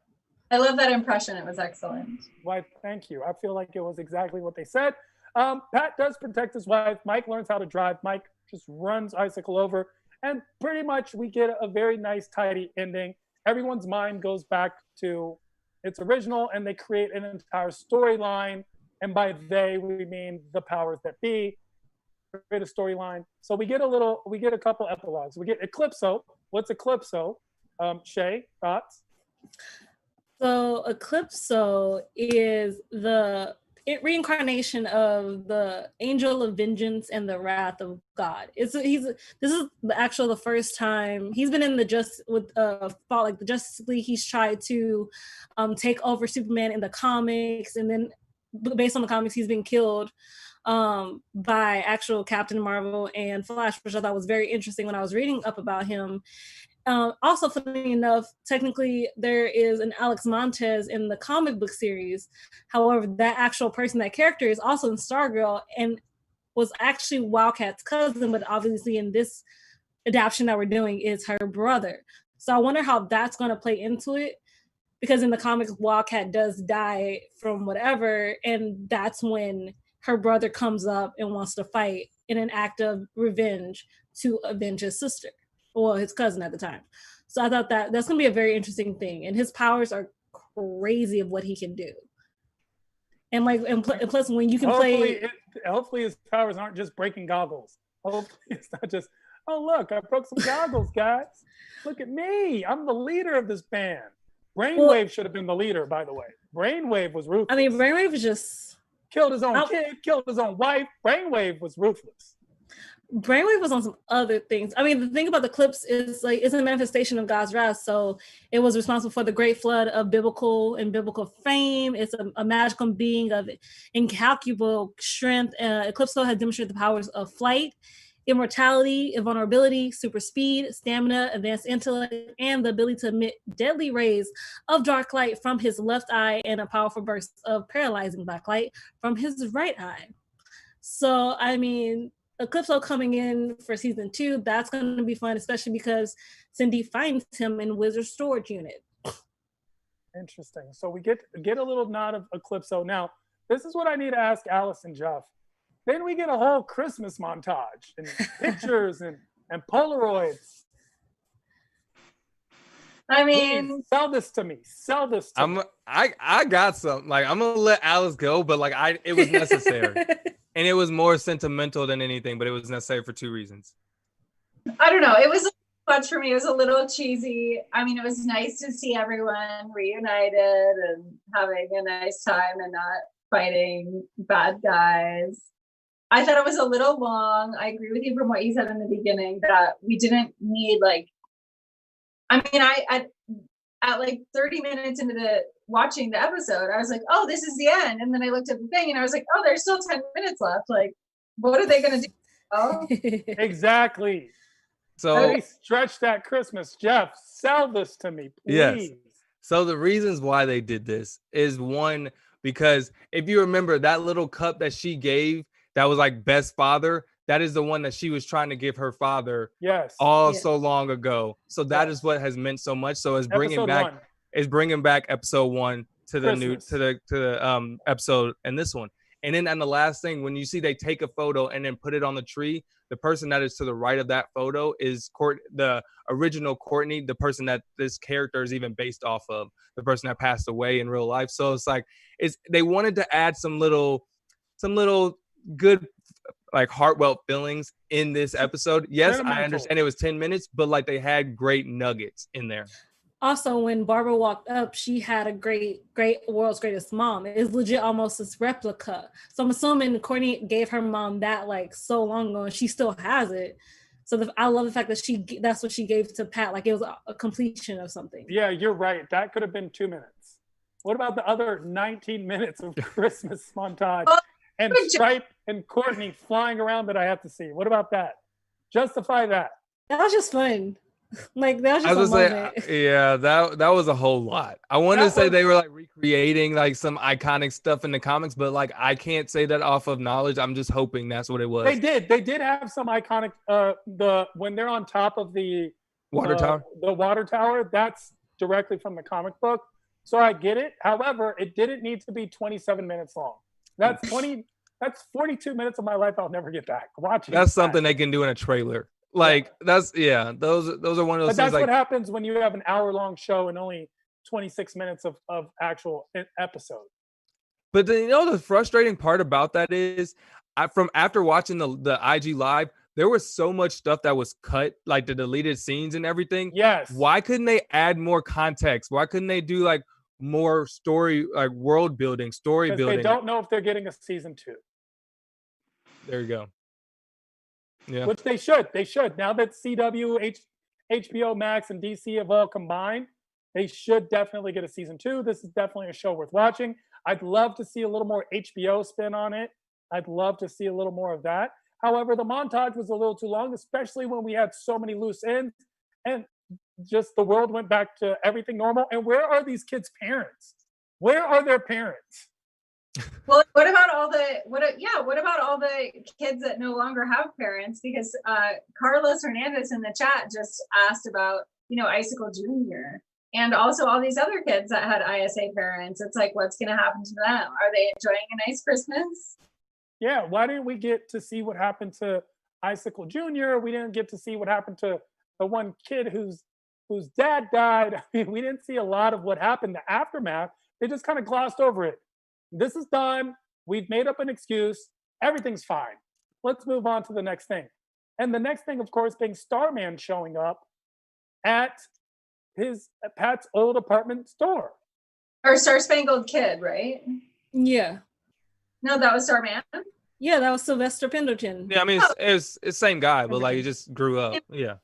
I love that impression. It was excellent. Why, thank you. I feel like it was exactly what they said. Pat does protect his wife. Mike learns how to drive. Mike just runs Icicle over. And pretty much we get a very nice, tidy ending. Everyone's mind goes back to its original, and they create an entire storyline. And by they, we mean the powers that be. Create a storyline. So we get a couple epilogues. We get Eclipso. What's Eclipso? Chae, thoughts? So Eclipso is the reincarnation of the angel of vengeance and the wrath of God. This is the first time he's been in the the Justice League. He's tried to take over Superman in the comics, and then based on the comics, he's been killed by actual Captain Marvel and Flash, which I thought was very interesting when I was reading up about him. Also, funny enough, technically there is an Alex Montez in the comic book series. However, that actual person, that character, is also in StarGirl and was actually Wildcat's cousin, but obviously in this adaptation that we're doing is her brother. So I wonder how that's going to play into it, because in the comics, Wildcat does die from whatever, and that's when her brother comes up and wants to fight in an act of revenge to avenge his sister. Well, his cousin at the time. So I thought that's going to be a very interesting thing. And his powers are crazy of what he can do. And plus when you can hopefully his powers aren't just breaking goggles. Hopefully it's not just, oh, look, I broke some goggles, guys. Look at me. I'm the leader of this band. Brainwave should have been the leader, by the way. Brainwave was ruthless. I mean, Brainwave was just... Killed his own kid, killed his own wife. Brainwave was ruthless. Brainwave was on some other things. I mean, the thing about the clips is like it's a manifestation of God's wrath. So it was responsible for the great flood of biblical fame. It's a magical being of incalculable strength. Eclipso has demonstrated the powers of flight, immortality, invulnerability, super speed, stamina, advanced intellect, and the ability to emit deadly rays of dark light from his left eye and a powerful burst of paralyzing black light from his right eye. So, I mean, Eclipso coming in for season 2, that's going to be fun, especially because Cindy finds him in Wizard's storage unit. Interesting. So we get a little nod of Eclipso. Now, this is what I need to ask Alice and Jeff. Then we get a whole Christmas montage and pictures and Polaroids. I mean, please, sell this to me. I got something. Like, I'm gonna let Alice go, but like it was necessary. And it was more sentimental than anything, but it was necessary for 2 reasons. I don't know. It was much for me. It was a little cheesy. I mean, it was nice to see everyone reunited and having a nice time and not fighting bad guys. I thought it was a little long. I agree with you from what you said in the beginning that we didn't need like, I mean, at like 30 minutes into the watching the episode, I was like, oh, this is the end. And then I looked at the thing and I was like, oh, there's still 10 minutes left. Like, what are they going to do? Oh, Exactly. So They stretched that Christmas. Jeff, sell this to me, please. Yes. So the reasons why they did this is one, because if you remember that little cup that she gave that was like best father, that is the one that she was trying to give her father Yes. so long ago. So that is what has meant so much. So it's bringing back episode 1 to the Christmas. to the episode and this one. And then on the last thing, when you see they take a photo and then put it on the tree, the person that is to the right of that photo is the original Courtney, the person that this character is even based off of, the person that passed away in real life. So it's like they wanted to add some little good like heartfelt feelings in this episode. Yes, I understand it was 10 minutes, but like they had great nuggets in there. Also, when Barbara walked up, she had a great world's greatest mom. It's legit almost this replica. So I'm assuming Courtney gave her mom that like so long ago and she still has it. So I love the fact that that's what she gave to Pat. Like it was a completion of something. Yeah, you're right. That could have been 2 minutes. What about the other 19 minutes of Christmas montage and S.T.R.I.P.E and Courtney flying around that I have to see? What about that? Justify that. That was just fun. Like that was just a moment. Yeah, that was a whole lot. I wanted to say they were like recreating like some iconic stuff in the comics, but like I can't say that off of knowledge. I'm just hoping that's what it was. They did have some iconic when they're on top of the water tower. The water tower, that's directly from the comic book. So I get it. However, it didn't need to be 27 minutes long. That's 42 minutes of my life I'll never get back. Watching. That's something they can do in a trailer. Like those are one of those but things. That's like, what happens when you have an hour-long show and only 26 minutes of actual episode. But then, the frustrating part about that is, after watching the IG live, there was so much stuff that was cut, like the deleted scenes and everything. Yes. Why couldn't they add more context? Why couldn't they do like more story, like world building, story building? They don't know if they're getting a season 2. There you go. Yeah. Which they should. They should. Now that CW, HBO Max, and DC have all combined, they should definitely get a season 2. This is definitely a show worth watching. I'd love to see a little more HBO spin on it. I'd love to see a little more of that. However, the montage was a little too long, especially when we had so many loose ends and just the world went back to everything normal. And where are these kids' parents? Where are their parents? Well, what about all the kids that no longer have parents? Because Carlos Hernandez in the chat just asked about, Icicle Jr. and also all these other kids that had ISA parents. It's like, what's going to happen to them? Are they enjoying a nice Christmas? Yeah, why didn't we get to see what happened to Icicle Jr.? We didn't get to see what happened to the one kid whose dad died. I mean, we didn't see a lot of what happened, the aftermath. They just kind of glossed over it. This is done. We've made up an excuse. Everything's fine. Let's move on to the next thing. And the next thing, of course, being Starman showing up at Pat's old apartment store. Or Star Spangled Kid, right? Yeah. No, that was Starman. Yeah, that was Sylvester Pendleton. Yeah, I mean, it's the same guy, but like he just grew up. Yeah.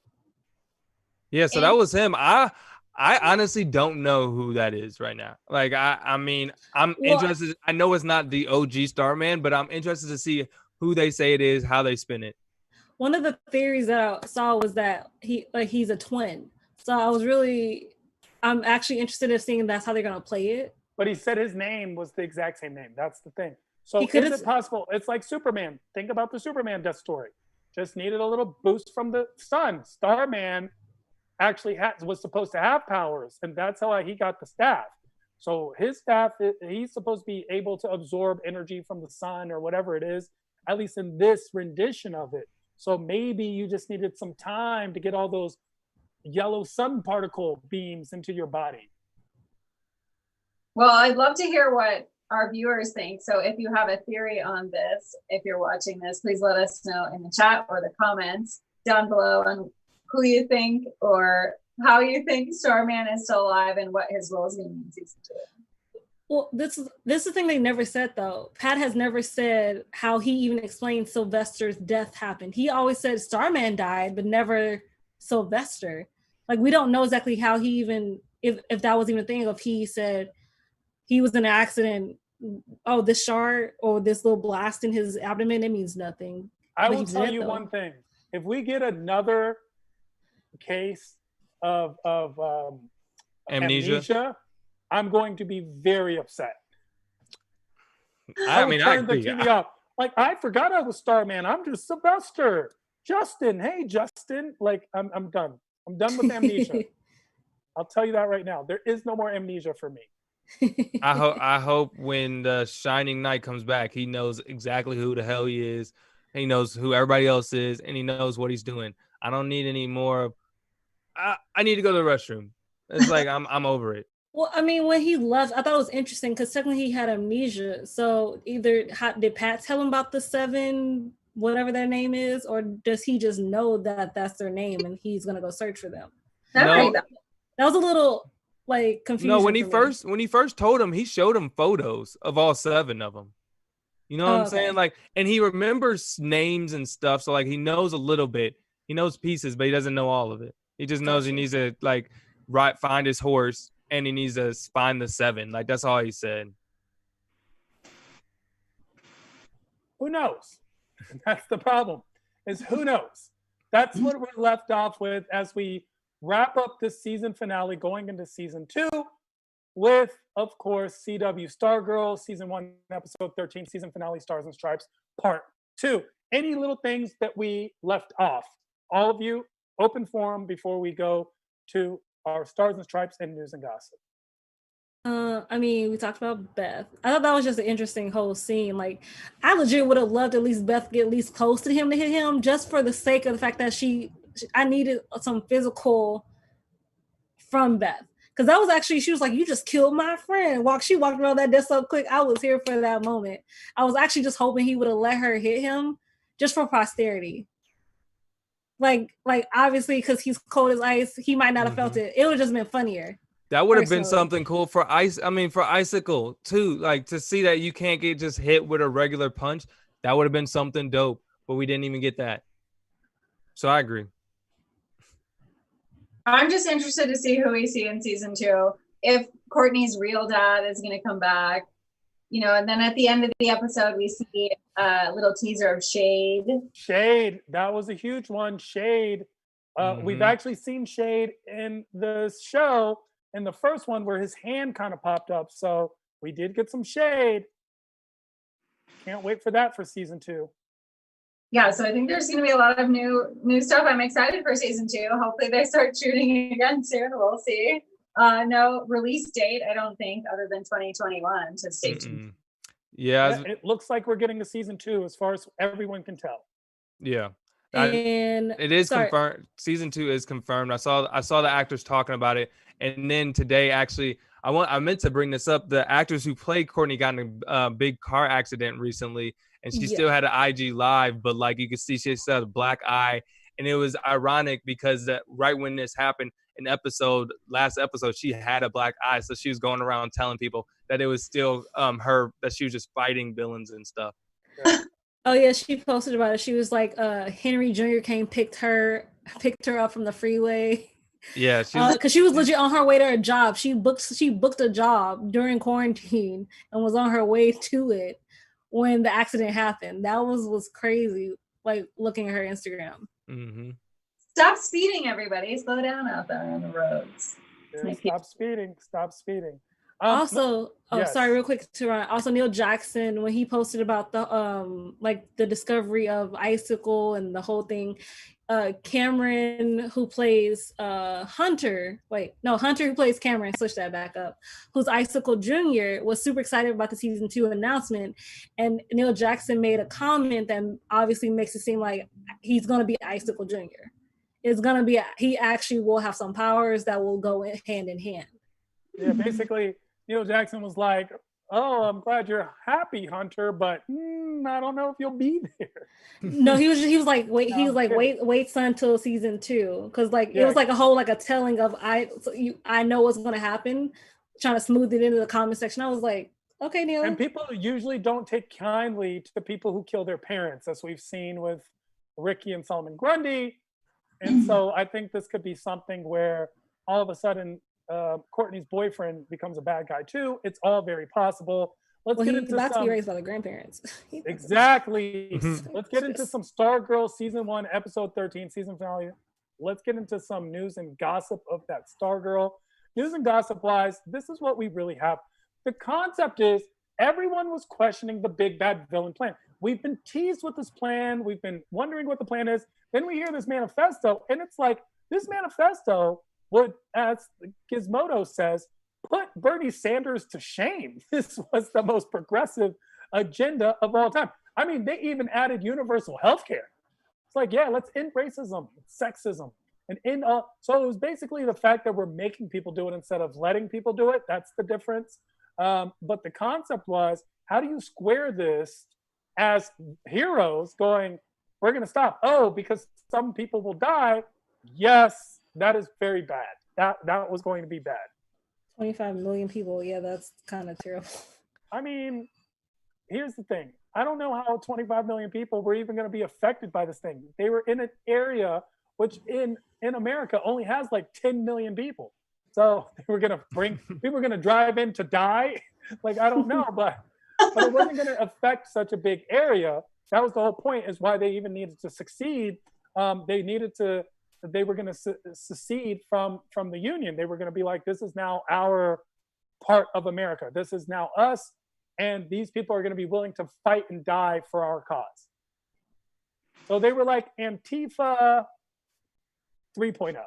Yeah, so that was him. I honestly don't know who that is right now. Like, I mean, I'm interested. I know it's not the OG Starman, but I'm interested to see who they say it is, how they spin it. One of the theories that I saw was that he's a twin. So I'm actually interested in seeing that's how they're going to play it. But he said his name was the exact same name. That's the thing. So is it possible? It's like Superman. Think about the Superman death story. Just needed a little boost from the sun. Starman actually was supposed to have powers, and that's how he got the staff. So his staff, he's supposed to be able to absorb energy from the sun or whatever it is, at least in this rendition of it. So maybe you just needed some time to get all those yellow sun particle beams into your body. Well, I'd love to hear what our viewers think. So if you have a theory on this, if you're watching this, please let us know in the chat or the comments down below on who you think or how you think Starman is still alive and what his role is going to be in season 2. Well, this is the thing they never said though. Pat has never said how he even explained Sylvester's death happened. He always said Starman died, but never Sylvester. Like we don't know exactly how he even if that was even a thing. If he said he was in an accident, oh, this shard or this little blast in his abdomen, it means nothing. I But will he's tell dead, you though. one thing: if we get another case of amnesia, I'm going to be very upset. I would turn the TV off. Like, I forgot I was Starman. I'm just Sylvester. Justin, hey Justin. Like, I'm done. I'm done with amnesia. I'll tell you that right now. There is no more amnesia for me. I hope when the Shining Knight comes back, he knows exactly who the hell he is. He knows who everybody else is, and he knows what he's doing. I don't need any more. I need to go to the restroom. It's like I'm over it. Well, I mean, when he left, I thought it was interesting because technically he had amnesia. So either did Pat tell him about the 7, whatever their name is, or does he just know that that's their name and he's gonna go search for them? No, that was a little like confusing. No, when he first told him, he showed him photos of all 7 of them. You know what I'm saying? Like, and he remembers names and stuff. So like, he knows a little bit. He knows pieces, but he doesn't know all of it. He just knows he needs to like find his horse and he needs to find the 7. Like, that's all he said. Who knows? That's the problem. Is who knows? That's what we're left off with as we wrap up this season finale, going into season 2, with, of course, CW Stargirl, season 1, episode 13, season finale, Stars and Stripes, part 2. Any little things that we left off? All of you, open forum before we go to our Stars and Stripes and news and gossip. I mean, we talked about Beth. I thought that was just an interesting whole scene. Like, I legit would have loved at least Beth get at least close to him to hit him, just for the sake of the fact that I needed some physical from Beth. Because that was actually, she was like, you just killed my friend. She walked around that desk so quick. I was here for that moment. I was actually just hoping he would have let her hit him just for posterity. Like obviously, because he's cold as ice, he might not have felt it. It would have just been funnier. That would have been something cool for for Icicle too. Like, to see that you can't get just hit with a regular punch. That would have been something dope, but we didn't even get that. So I agree. I'm just interested to see who we see in season 2. If Courtney's real dad is going to come back, and then at the end of the episode, we see a little teaser of Shade. Shade, that was a huge one. Shade. We've actually seen Shade in the show, in the first one, where his hand kind of popped up. So we did get some Shade. Can't wait for that for season 2. Yeah, so I think there's going to be a lot of new stuff. I'm excited for season 2. Hopefully they start shooting again soon. We'll see. No release date, I don't think, other than 2021. So stay tuned. Yeah, it looks like we're getting a season 2, as far as everyone can tell. Yeah, and it is confirmed. Season 2 is confirmed. I saw the actors talking about it, and then today, actually, I meant to bring this up. The actors who played Courtney got in a big car accident recently, and she still had an IG live, but like you could see, she still had a black eye, and it was ironic because right when this happened, last episode, she had a black eye, so she was going around telling people that it was still her, that she was just fighting villains and stuff. Oh yeah, she posted about it. She was like, Henry Jr. picked her up from the freeway. Yeah, because she was legit on her way to her job. She booked a job during quarantine and was on her way to it when the accident happened. That was crazy. Like, looking at her Instagram. Mm-hmm. Stop speeding, everybody. Slow down out there on the roads. Yeah, stop speeding. Also, sorry, real quick, Tehran. Also, Neil Jackson, when he posted about the discovery of Icicle and the whole thing, Cameron, who plays Hunter, who plays Cameron, switch that back up, who's Icicle Jr., was super excited about the season 2 announcement, and Neil Jackson made a comment that obviously makes it seem like he's going to be Icicle Jr. It's going to be, he actually will have some powers that will go hand in hand. Yeah, basically, Neil Jackson was like, oh, I'm glad you're happy, Hunter, but I don't know if you'll be there. No, he was like, wait until season 2, because it was like a whole, like a telling of I know what's going to happen, trying to smooth it into the comment section. I was like, okay, Neil. And people usually don't take kindly to people who kill their parents, as we've seen with Ricky and Solomon Grundy. And so I think this could be something where all of a sudden Courtney's boyfriend becomes a bad guy too. It's all very possible. Let's get into to be raised by the grandparents. Exactly. Let's get into some Stargirl season 1, episode 13, season finale. Let's get into some news and gossip of that Stargirl. News and gossip wise, this is what we really have. The concept is everyone was questioning the big bad villain plan. We've been teased with this plan. We've been wondering what the plan is. Then we hear this manifesto, and it's like this manifesto would, as Gizmodo says, put Bernie Sanders to shame. This was the most progressive agenda of all time. I mean, they even added universal health care. It's like, yeah, let's end racism, sexism, and end all. So it was basically the fact that we're making people do it instead of letting people do it. That's the difference. But the concept was, how do you square this as heroes going, we're going to stop. Oh, because some people will die. Yes, that is very bad. That was going to be bad. 25 million people. Yeah, that's kind of terrible. I mean, here's the thing. I don't know how 25 million people were even going to be affected by this thing. They were in an area which in America only has like 10 million people. So they were going to bring, people were going to drive in to die. Like, I don't know, but it wasn't going to affect such a big area. That was the whole point, is why they even needed to succeed. They were going to secede from the Union. They were going to be like, this is now our part of America. This is now us. And these people are going to be willing to fight and die for our cause. So they were like Antifa 3.0.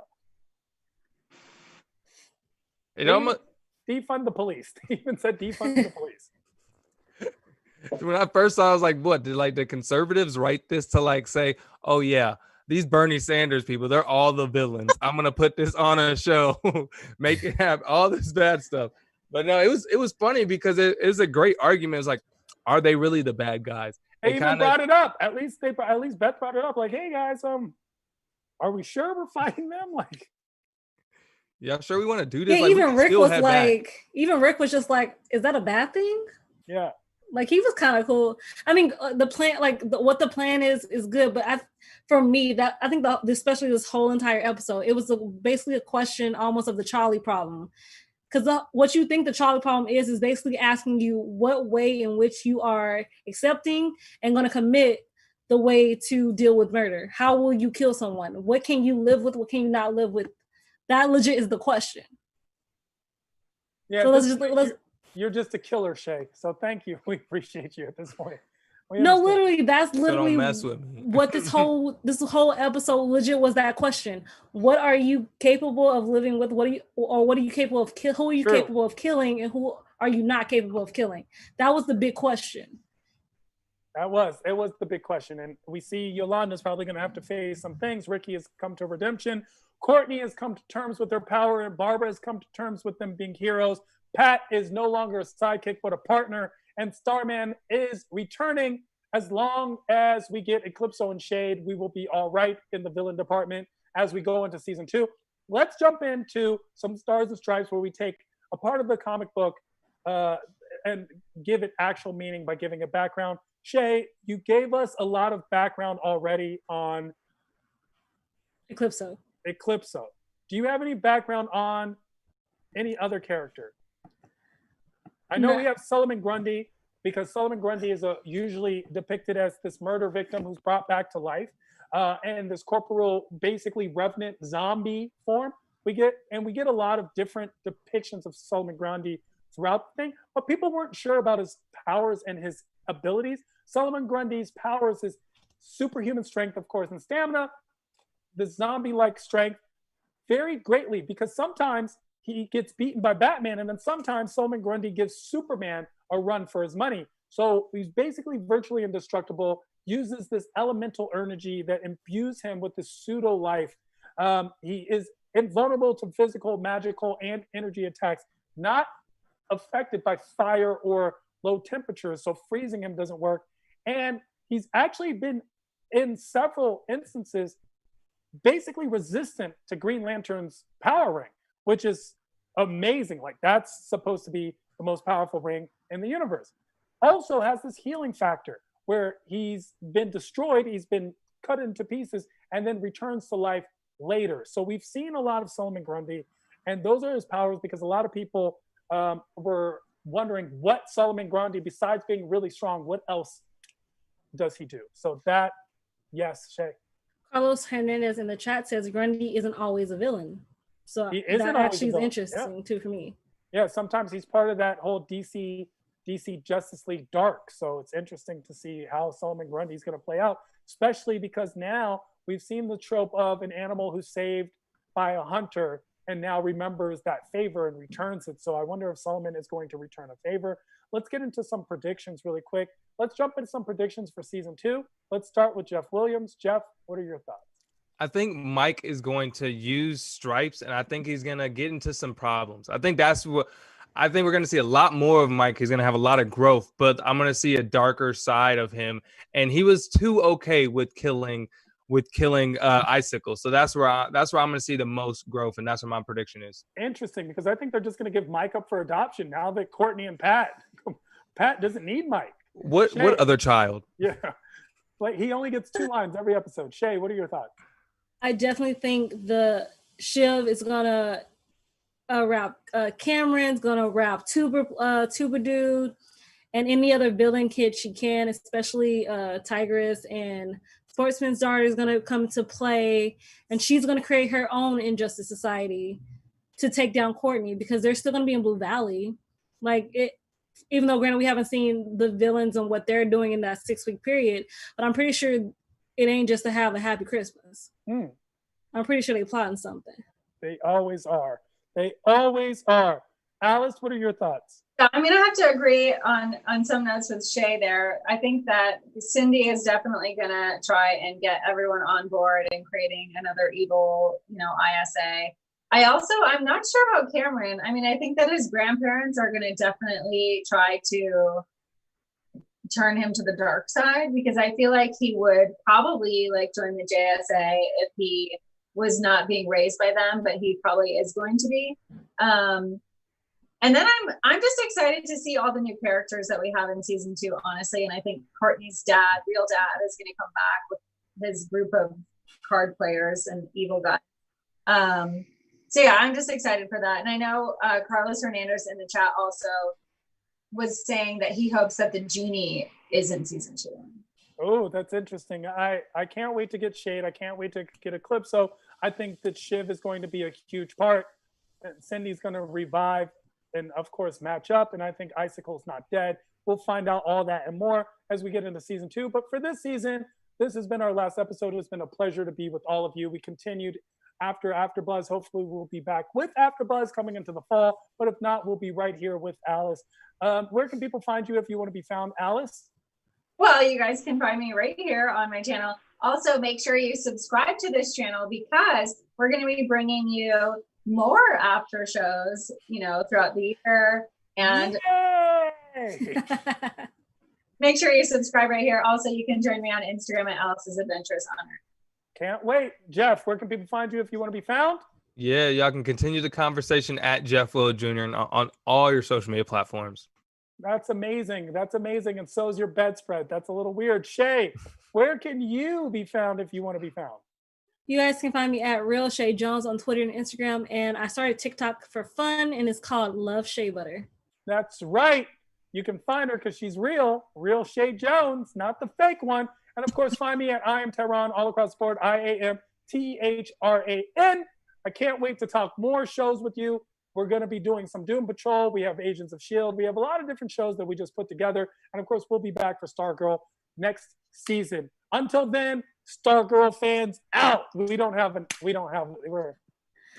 Defund the police. They even said defund the police. When I first saw it, I was like, what, did like the conservatives write this to like say, oh yeah, these Bernie Sanders people, they're all the villains. I'm going to put this on a show, make it have all this bad stuff. But no, it was funny because it is a great argument. It's like, are they really the bad guys? They even brought it up. At least Beth brought it up. Like, hey guys, are we sure we're fighting them? Like, yeah, sure we want to do this. Yeah, like, even Rick was like, even Rick was just like, is that a bad thing? Yeah. Like, he was kind of cool. I mean, the plan, like what the plan is good, but for me, that I think especially this whole entire episode, it was basically a question almost of the Charlie problem. Because what you think the Charlie problem is basically asking you what way in which you are accepting and going to commit the way to deal with murder. How will you kill someone? What can you live with? What can you not live with? That legit is the question. Yeah, so you're just a killer, Chae. So thank you. We appreciate you at this point. No, literally, that's literally don't mess with me. what this whole episode legit was, that question. What are you capable of living with? What are you capable of who are you capable of killing, and who are you not capable of killing? That was the big question. It was the big question. And we see Yolanda's probably going to have to face some things. Ricky has come to redemption. Courtney has come to terms with their power, and Barbara has come to terms with them being heroes. Pat is no longer a sidekick, but a partner. And Starman is returning. As long as we get Eclipso and Shade, we will be all right in the villain department as we go into season 2. Let's jump into some Stars and Stripes, where we take a part of the comic book and give it actual meaning by giving a background. Chae, you gave us a lot of background already on Eclipso. Do you have any background on any other character? I know we have Solomon Grundy, because Solomon Grundy is usually depicted as this murder victim who's brought back to life, and this corporal, basically revenant zombie form. We get a lot of different depictions of Solomon Grundy throughout the thing, but people weren't sure about his powers and his abilities. Solomon Grundy's powers is superhuman strength, of course, and stamina. The zombie-like strength vary greatly, because sometimes he gets beaten by Batman, and then sometimes Solomon Grundy gives Superman a run for his money. So he's basically virtually indestructible, uses this elemental energy that imbues him with this pseudo life. He is invulnerable to physical, magical, and energy attacks, not affected by fire or low temperatures, so freezing him doesn't work. And he's actually been, in several instances, basically resistant to Green Lantern's power ring, which is amazing. Like, that's supposed to be the most powerful ring in the universe. Also has this healing factor where he's been destroyed, he's been cut into pieces, and then returns to life later. So we've seen a lot of Solomon Grundy, and those are his powers, because a lot of people were wondering what Solomon Grundy, besides being really strong, what else does he do? So that, yes, Chae. Carlos Hernandez in the chat says Grundy isn't always a villain. So that actually is interesting too for me. Yeah, sometimes he's part of that whole DC Justice League dark. So it's interesting to see how Solomon Grundy is going to play out, especially because now we've seen the trope of an animal who's saved by a hunter and now remembers that favor and returns it. So I wonder if Solomon is going to return a favor. Let's get into some predictions really quick. Let's jump into some predictions for season 2. Let's start with Jeff Williams. Jeff, what are your thoughts? I think Mike is going to use stripes, and I think he's going to get into some problems. I think we're going to see a lot more of Mike. He's going to have a lot of growth, but I'm going to see a darker side of him. And he was too okay with killing Icicle. So that's where I'm going to see the most growth, and that's what my prediction is. Interesting, because I think they're just going to give Mike up for adoption now that Courtney and Pat doesn't need Mike. What other child? Yeah, like he only gets 2 lines every episode. Chae, what are your thoughts? I definitely think the Shiv is gonna rap Cameron's gonna rap Tuba Dude and any other villain kid she can, especially Tigress, and Sportsman's Daughter is gonna come to play, and she's gonna create her own Injustice Society to take down Courtney, because they're still gonna be in Blue Valley. Like, it, even though granted we haven't seen the villains and what they're doing in that 6-week period, but I'm pretty sure it ain't just to have a happy Christmas. I'm pretty sure they're plotting something. They always are. They always are. Alice, what are your thoughts? I'm going to have to agree on some notes with Chae there. I think that Cindy is definitely going to try and get everyone on board in creating another evil, ISA. I'm not sure about Cameron. I mean, I think that his grandparents are going to definitely try to turn him to the dark side, because I feel like he would probably join the JSA if he was not being raised by them, but he probably is going to be. And then I'm just excited to see all the new characters that we have in season 2, honestly. And I think Courtney's real dad, is going to come back with his group of card players and evil guys. So yeah, I'm just excited for that. And I know Carlos Hernandez in the chat also was saying that he hopes that the genie is in season 2. Oh, that's interesting. I can't wait to get Shade. I can't wait to get Eclipso. I think that Shiv is going to be a huge part. Cindy's going to revive and, of course, match up. And I think Icicle's not dead. We'll find out all that and more as we get into season 2. But for this season, this has been our last episode. It's been a pleasure to be with all of you. We continued after AfterBuzz. Hopefully, we'll be back with AfterBuzz coming into the fall. But if not, we'll be right here with Alice. Where can people find you if you want to be found, Alice? Well, you guys can find me right here on my channel. Also, make sure you subscribe to this channel, because we're going to be bringing you more after shows, throughout the year. And make sure you subscribe right here. Also, you can join me on Instagram at Alice's Adventures on Earth. Can't wait. Jeff, where can people find you if you want to be found? Yeah, y'all can continue the conversation at Jeff Will Jr. on all your social media platforms. That's amazing. That's amazing. And so is your bedspread. That's a little weird. Chae, where can you be found if you want to be found? You guys can find me at Real Chae Jones on Twitter and Instagram. And I started TikTok for fun, and it's called Love Shea Butter. That's right. You can find her because she's real Chae Jones, not the fake one. And of course, find me at I Am Tehran all across the board. IAMTHRAN. I can't wait to talk more shows with you. We're going to be doing some Doom Patrol. We have Agents of S.H.I.E.L.D. We have a lot of different shows that we just put together. And of course, we'll be back for StarGirl next season. Until then, StarGirl fans out. We're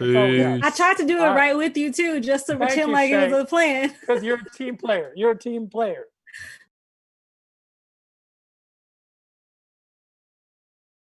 I tried to do it right with you too, just to pretend like it was a plan. Because you're a team player.